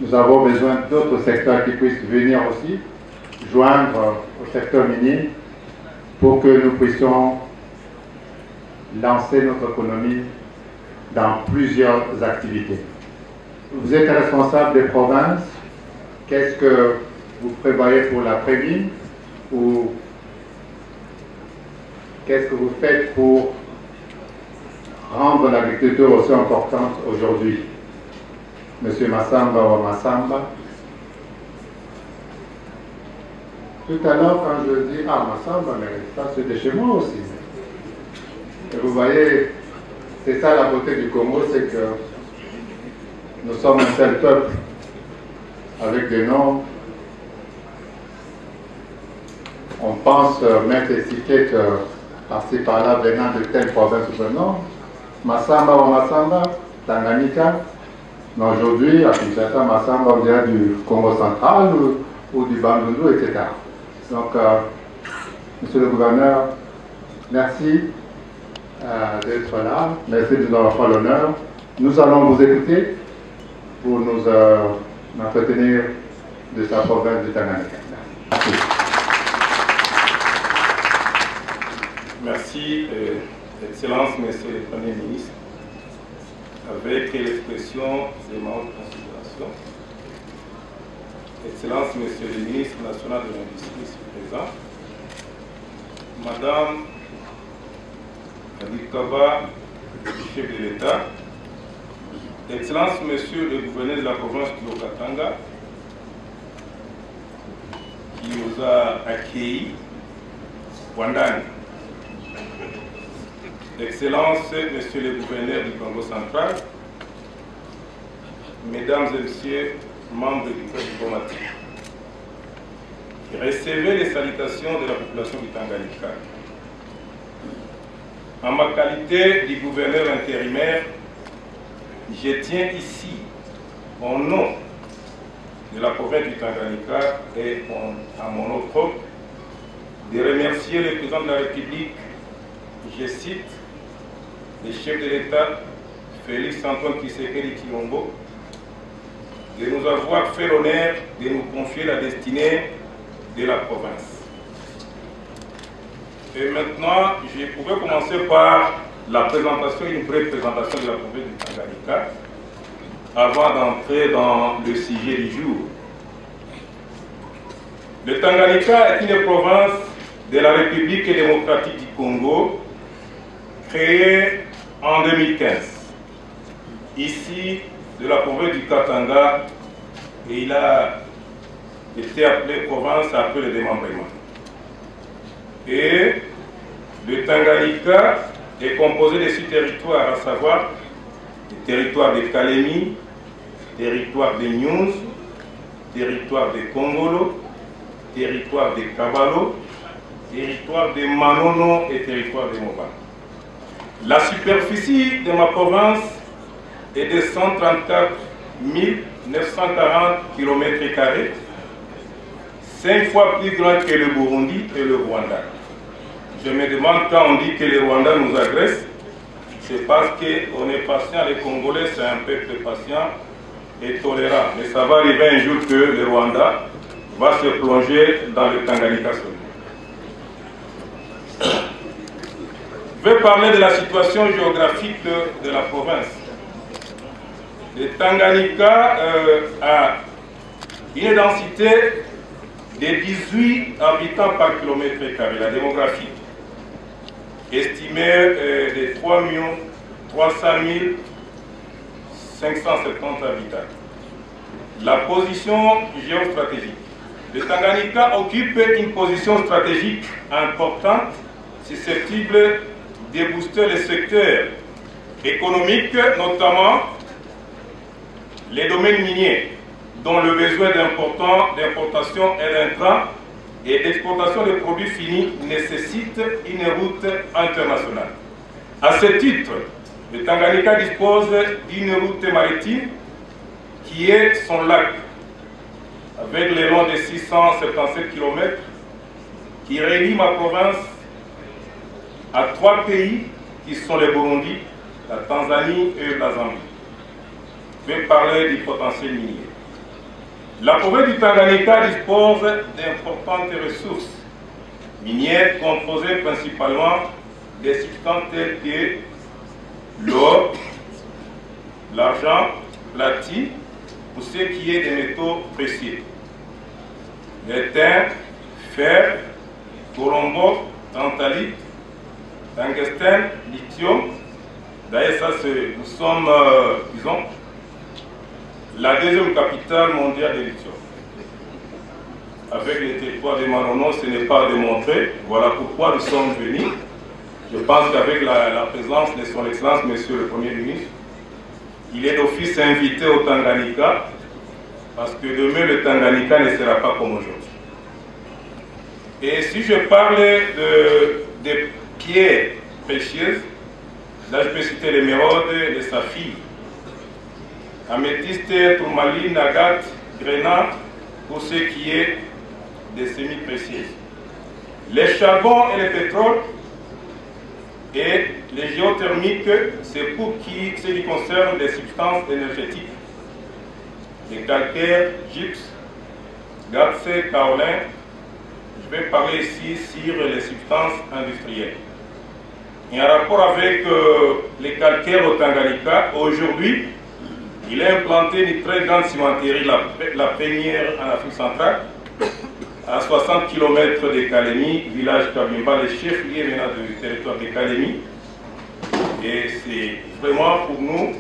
nous avons besoin d'autres secteurs qui puissent venir aussi joindre au secteur minier pour que nous puissions lancer notre économie dans plusieurs activités. Vous êtes responsable des provinces. Qu'est-ce que vous prévoyez pour l'après-midi ou qu'est-ce que vous faites pour rendre l'agriculture aussi importante aujourd'hui? Monsieur Massamba ou Massamba. Tout à l'heure, quand je dis « Ah, Massamba, mais ça c'est de chez moi aussi ». Et vous voyez, c'est ça la beauté du Congo, c'est que nous sommes un seul peuple avec des noms. On pense mettre étiquette par-ci par-là venant de telle province ou de non. Massamba ou Massamba, Tanganyika. Mais aujourd'hui, à Kinshasa, Massamba vient du Congo central ou du Bandundu, etc. Donc, monsieur le gouverneur, merci d'être là. Merci de nous avoir fait l'honneur. Nous allons vous écouter pour nous entretenir de sa province de Tanganyika. Merci. Merci, Excellence, Monsieur le Premier ministre. Avec l'expression de ma haute considération, Excellence, Monsieur le ministre national de l'Industrie, ici présent, Madame Adikaba, chef de l'État, Excellence, Monsieur le gouverneur de la province du Haut-Katanga, qui nous a accueillis, Wandani, Excellence, Monsieur le gouverneur du Congo central, Mesdames et Messieurs, membres du corps diplomatique, recevez les salutations de la population du Tanganyika. En ma qualité de gouverneur intérimaire, je tiens ici, au nom de la province du Tanganyika et à mon nom propre, de remercier le président de la République, je cite, le chef de l'État, Félix Antoine Tshisekedi Tshilombo, de nous avoir fait l'honneur de nous confier la destinée de la province. Et maintenant, je pourrais commencer par la présentation, une brève présentation de la province du Tanganyika, avant d'entrer dans le sujet du jour. Le Tanganyika est une province de la République démocratique du Congo, créée en 2015, ici de la province du Katanga, et il a été appelé province après le démembrement. Et le Tanganyika est composé de 6 territoires, à savoir le territoire de Kalemi, territoire de Nyunzu, territoire de Kongolo, territoire de Kabalo, territoire de Manono et territoire de Moba. La superficie de ma province est de 134 940 km², 5 fois plus grand que le Burundi et le Rwanda. Je me demande quand on dit que le Rwanda nous agresse, c'est parce qu'on est patient, les Congolais c'est un peuple patient et tolérant. Mais ça va arriver un jour que le Rwanda va se plonger dans le Tanganyika. Je vais parler de la situation géographique de la province. Le Tanganyika a une densité de 18 habitants par kilomètre carré, la démographie estimée de 3 300 570 habitants. La position géostratégique. Le Tanganyika occupe une position stratégique importante, susceptible de booster les secteurs économiques, notamment les domaines miniers, dont le besoin d'importation et d'intrants et d'exportation de produits finis nécessite une route internationale. À ce titre, le Tanganyika dispose d'une route maritime qui est son lac, avec le long de 677 km, qui relie ma province à 3 pays qui sont le Burundi, la Tanzanie et la Zambie. Je vais parler du potentiel minier. La province du Tanganyika dispose d'importantes ressources minières composées principalement des substances telles que l'or, l'argent, platine, pour ce qui est des métaux précieux. L'étain, fer, colombo, tantalite, tungstène, lithium. D'ailleurs, ça, nous sommes, disons, la deuxième capitale mondiale de lithium. Avec les territoires de Manono, ce n'est pas démontré. Voilà pourquoi nous sommes venus. Je pense qu'avec la présence de son Excellence, Monsieur le Premier ministre, il est d'office invité au Tanganyika, parce que demain, le Tanganyika ne sera pas comme aujourd'hui. Et si je parle de pierres précieuses, là je peux citer l'émeraude, les saphirs, améthyste, tourmaline, agate, grenat, pour ce qui est des semi-précieuses. Les charbons et le pétrole et les géothermiques, c'est pour ce qui concerne des substances énergétiques. Les calcaires, gypse, garce, kaolin. Je vais parler ici sur les substances industrielles. Et en rapport avec les calcaires au Tanganyika, aujourd'hui, il a implanté une très grande cimenterie, la première en Afrique centrale, à 60 km de Kalemi, village Kabimba, le chef-lieu maintenant du territoire de Kalemi. Et c'est vraiment pour nous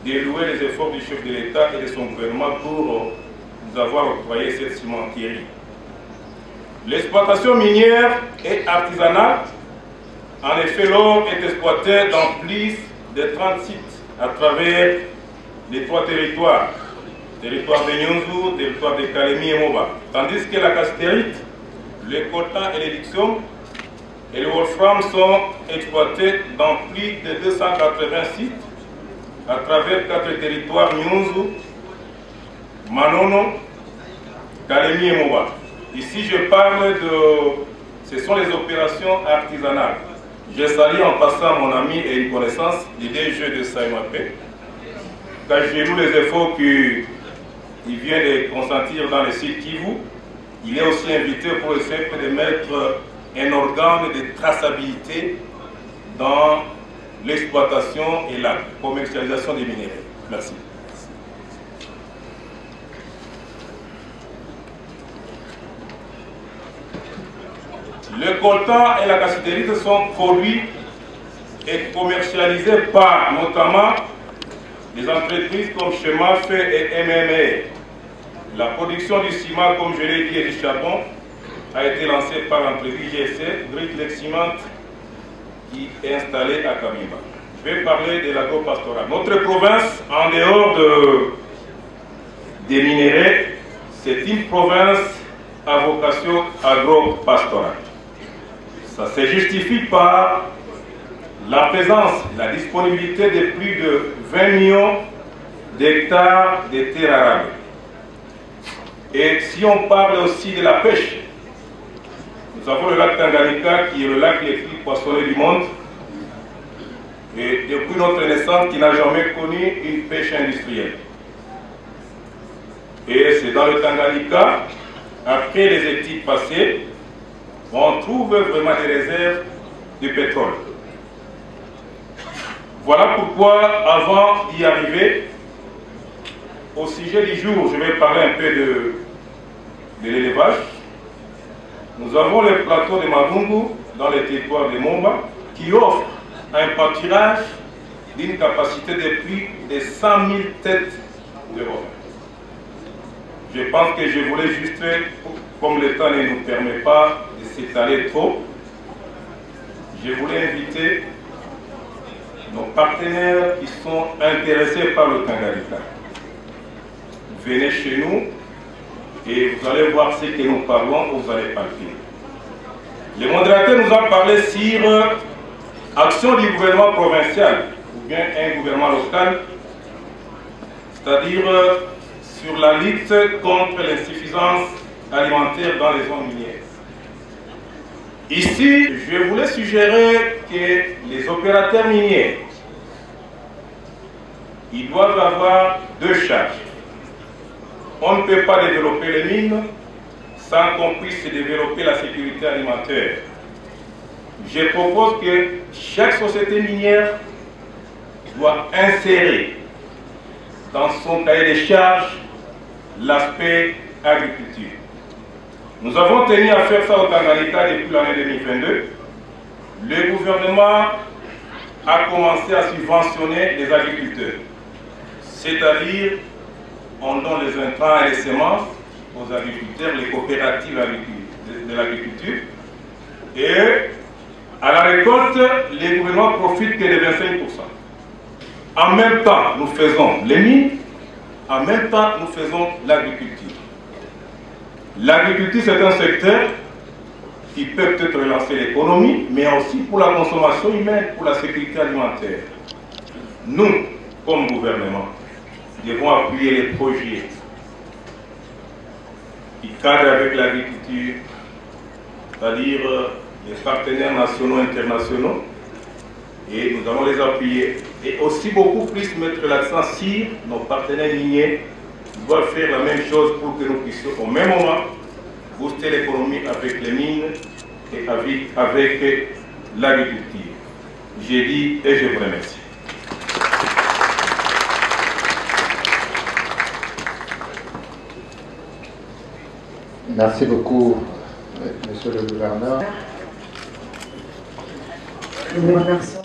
de louer les efforts du chef de l'État et de son gouvernement pour nous avoir octroyé cette cimenterie. L'exploitation minière et artisanale, en effet, l'or est exploité dans plus de 30 sites à travers les 3 territoires. Territoire de Nyunzu, territoire de Kalemi et Moba. Tandis que la cassiterite, le coltan et le lithium et le wolfram sont exploités dans plus de 280 sites à travers 4 territoires: Nyunzu, Manono, Kalemi et Moba. Ici, je parle ce sont les opérations artisanales. Je salue en passant mon ami et une connaissance, l'IDG de Saïmapé, car j'ai lu les efforts qu'il vient de consentir dans le site Kivu. Il est aussi invité pour essayer de mettre un organe de traçabilité dans l'exploitation et la commercialisation des minéraux. Merci. Le coltan et la cassiterite sont produits et commercialisés par notamment des entreprises comme Chemaf et MMA. La production du ciment, comme je l'ai dit, et du charbon a été lancée par l'entreprise GSC, Great Lake Cement, qui est installée à Kabimba. Je vais parler de l'agro-pastoral. Notre province, en dehors des minéraux, c'est une province à vocation agro-pastorale. Ça se justifie par la présence, la disponibilité de plus de 20 millions d'hectares de terres arables. Et si on parle aussi de la pêche, nous avons le lac Tanganyika qui est le lac le plus poissonné du monde. Et depuis notre naissance, qui n'a jamais connu une pêche industrielle. Et c'est dans le Tanganyika, après les études passées, on trouve vraiment des réserves de pétrole. Voilà pourquoi, avant d'y arriver, au sujet du jour, je vais parler un peu de l'élevage. Nous avons le plateau de Madungu, dans le territoire de Momba, qui offre un pâturage d'une capacité de plus de 100 000 têtes de bovins. Je pense que je voulais juste, comme le temps ne nous permet pas de s'étaler trop, je voulais inviter nos partenaires qui sont intéressés par le Tanganyika. Venez chez nous et vous allez voir ce que nous parlons, vous allez palper. Le modérateur nous a parlé sur action du gouvernement provincial ou bien un gouvernement local, c'est-à-dire sur la lutte contre l'insuffisance alimentaire dans les zones minières. Ici, je voulais suggérer que les opérateurs miniers, ils doivent avoir 2 charges. on ne peut pas développer les mines sans qu'on puisse développer la sécurité alimentaire. Je propose que chaque société minière doit insérer dans son cahier des charges l'aspect agriculture. Nous avons tenu à faire ça au Tanganyika depuis l'année 2022. Le gouvernement a commencé à subventionner les agriculteurs. C'est-à-dire, on donne les intrants et les semences aux agriculteurs, les coopératives de l'agriculture. Et à la récolte, les gouvernements profitent que de 25%. En même temps, nous faisons les mines, en même temps, nous faisons l'agriculture. L'agriculture, c'est un secteur qui peut peut-être relancer l'économie, mais aussi pour la consommation humaine, pour la sécurité alimentaire. Nous, comme gouvernement, devons appuyer les projets qui cadrent avec l'agriculture, c'est-à-dire les partenaires nationaux et internationaux, et nous allons les appuyer. Et aussi beaucoup plus mettre l'accent sur nos partenaires miniers qui doivent faire la même chose pour que nous puissions au même moment booster l'économie avec les mines et avec l'agriculture. J'ai dit et je vous remercie. Merci beaucoup, Monsieur le Gouverneur. Nous remercions